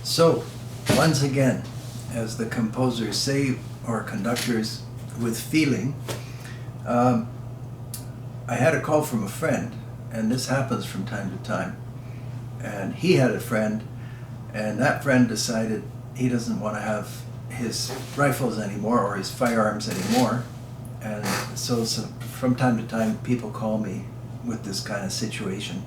So, once again, as the composers say, or conductors, with feeling, I had a call from a friend, and this happens from time to time. And he had a friend, and that friend decided he doesn't want to have his rifles anymore or his firearms anymore. And so from time to time, people call me with this kind of situation.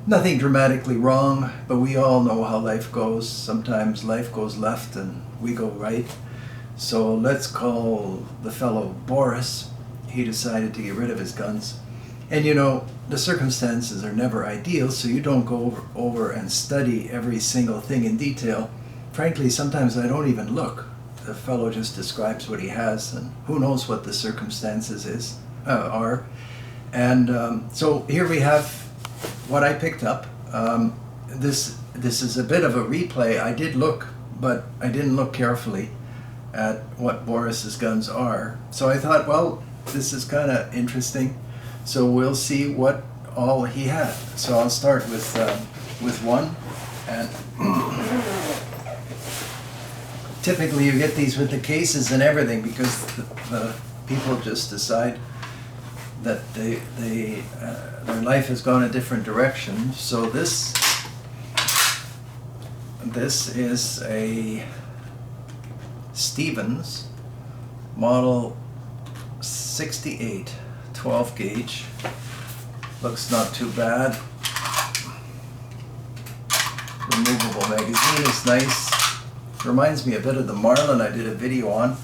Nothing dramatically wrong, but we all know how life goes. Sometimes life goes left and we go right. So let's call the fellow Boris. He decided to get rid of his guns. And you know, the circumstances are never ideal, so you don't go over and study every single thing in detail. Frankly, sometimes I don't even look. The fellow just describes what he has, and who knows what the circumstances are. And so here we have what I picked up. This is a bit of a replay. I did look, but I didn't look carefully at what Boris's guns are. So I thought, well, this is kind of interesting. So we'll see what all he had. So I'll start with one. And typically you get these with the cases and everything because the people just decide that their life has gone a different direction. So this is a Stevens model 68 12 gauge. Looks not too bad. Removable magazine is nice. Reminds me a bit of the Marlin I did a video on.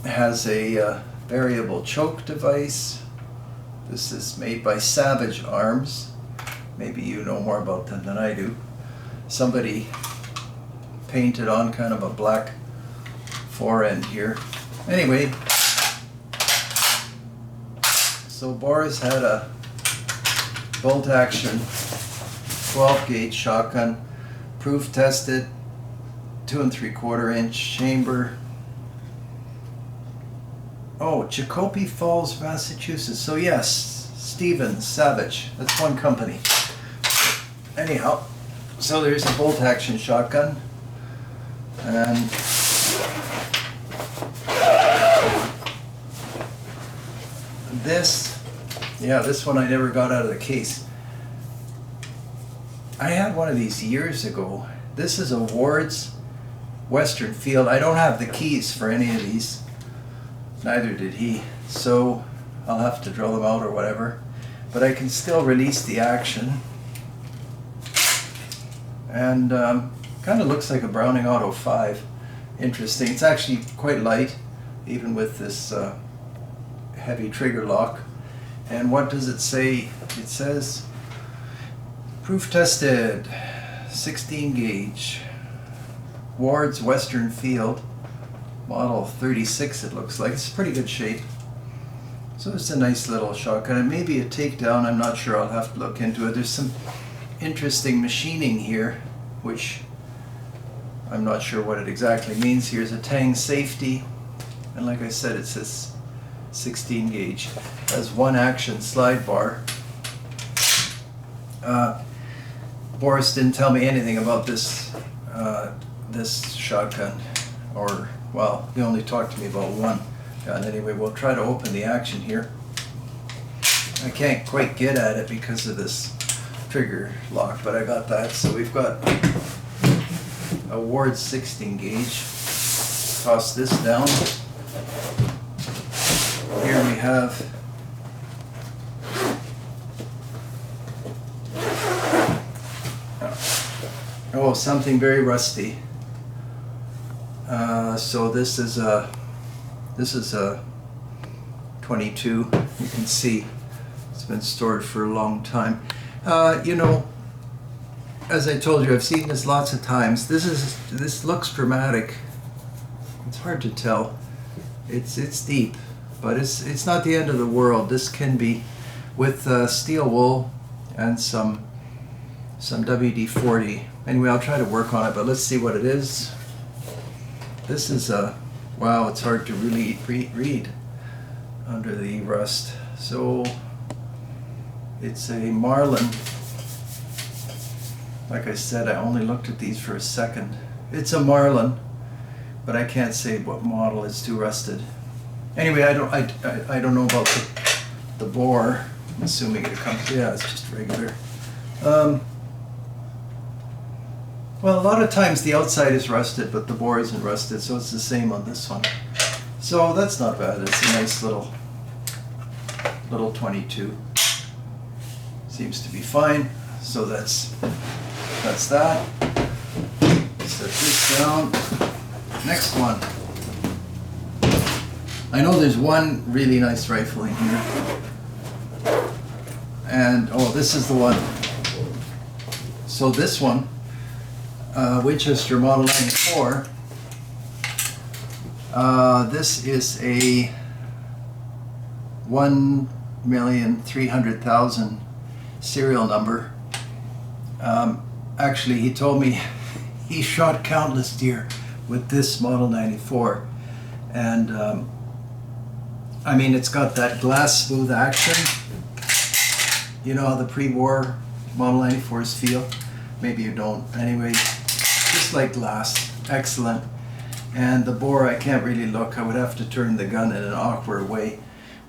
It has a variable choke device. This is made by Savage Arms. Maybe you know more about them than I do. Somebody painted on kind of a black forend here. Anyway, so Boris had a bolt action 12 gauge shotgun, proof tested, 2 3/4 inch chamber. Oh, Chicopee Falls, Massachusetts. So yes, Stevens, Savage. That's one company. Anyhow, so there's a bolt action shotgun. And this one I never got out of the case. I had one of these years ago. This is a Ward's Western Field. I don't have the keys for any of these. Neither did he. So I'll have to drill them out or whatever. But I can still release the action. And kind of looks like a Browning Auto 5. Interesting. It's actually quite light, even with this heavy trigger lock. And what does it say? It says proof tested 16 gauge Ward's Western Field model 36. It looks like it's pretty good shape. So it's a nice little shotgun, and maybe a takedown. I'm not sure. I'll have to look into it. There's some interesting machining here, which I'm not sure what it exactly means. Here's a Tang safety, and like I said, it says 16 gauge. It has one action slide bar. Boris didn't tell me anything about this shotgun, or well, he only talked to me about one gun. Anyway, we'll try to open the action here. I can't quite get at it because of this trigger lock, but I got that. So we've got a Ward 16 gauge. Toss this down. Here we have something very rusty. So this is a 22. You can see it's been stored for a long time. You know, as I told you, I've seen this lots of times. This looks dramatic. It's hard to tell. It's deep, but it's not the end of the world. This can be with steel wool and some WD-40. Anyway, I'll try to work on it, but let's see what it is. This is wow, it's hard to really read under the rust. So it's a Marlin Like I said, I only looked at these for a second. It's a Marlin, but I can't say what model. It's too rusted. Anyway, I don't know about the bore. I'm assuming it comes. Yeah, it's just regular. Well, a lot of times the outside is rusted, but the bore isn't rusted, so it's the same on this one. So that's not bad. It's a nice little 22. Seems to be fine. So that's that. Set this down. Next one. I know there's one really nice rifle in here. And, oh, this is the one. So this one, Winchester Model 94, this is a 1,300,000 serial number. Actually, he told me he shot countless deer with this Model 94, and I mean, it's got that glass smooth action. You know how the pre-war Model 94s feel? Maybe you don't. Anyway, just like glass, excellent. And the bore, I can't really look. I would have to turn the gun in an awkward way,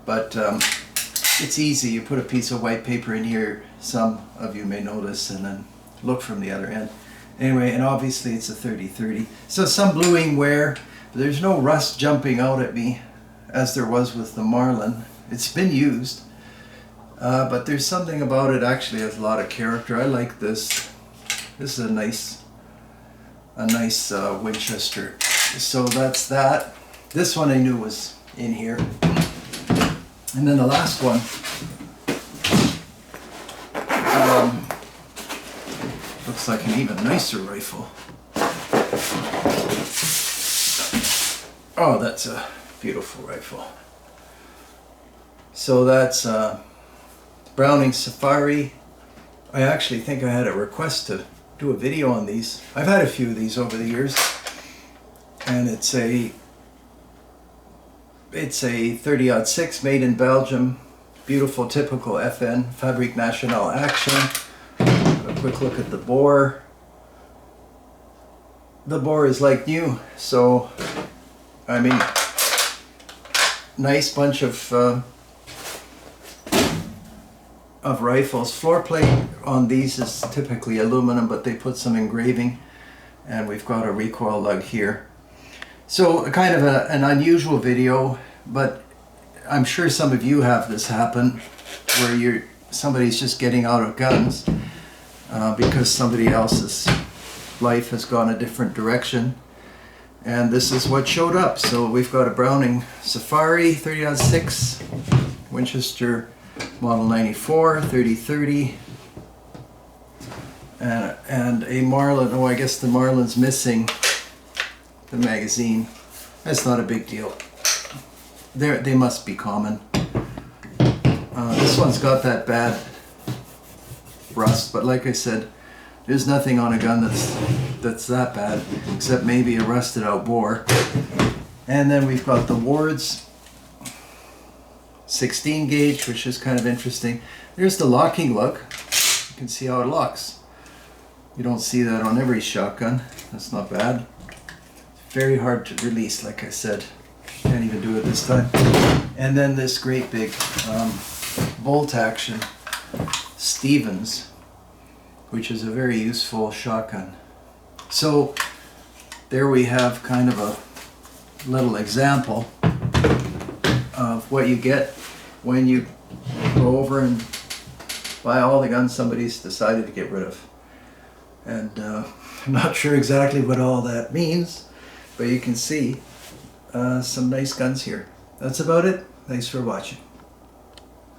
but it's easy. You put a piece of white paper in here, some of you may notice, and then look from the other end. Anyway, and obviously it's a 30-30. So some bluing wear, but there's no rust jumping out at me as there was with the Marlin. It's been used, but there's something about it actually has a lot of character. I like this. This is a nice Winchester. So that's that. This one I knew was in here. And then the last one, looks like an even nicer rifle. Oh, that's a beautiful rifle. So that's Browning Safari. I actually think I had a request to do a video on these. I've had a few of these over the years, and it's a 30-06 made in Belgium. Beautiful, typical FN Fabrique Nationale action. A quick look at the bore. The bore is like new, so I mean, nice bunch of rifles. Floor plate on these is typically aluminum, but they put some engraving, and we've got a recoil lug here. So kind of an unusual video, but I'm sure some of you have this happen where somebody's just getting out of guns because somebody else's life has gone a different direction, and this is what showed up. So we've got a Browning Safari 30-06, Winchester Model 94 30-30, and a Marlin. Oh, I guess the Marlin's missing the magazine. That's not a big deal. They must be common. This one's got that bad rust, but like I said, there's nothing on a gun that's that bad, except maybe a rusted out bore. And then we've got the Ward's 16 gauge, which is kind of interesting. There's the locking lug. You can see how it locks. You don't see that on every shotgun. That's not bad. Very hard to release, like I said. Can't even do it this time. And then this great big bolt action Stevens, which is a very useful shotgun. So there we have kind of a little example of what you get when you go over and buy all the guns somebody's decided to get rid of. And I'm not sure exactly what all that means, but you can see some nice guns here. That's about it. Thanks for watching.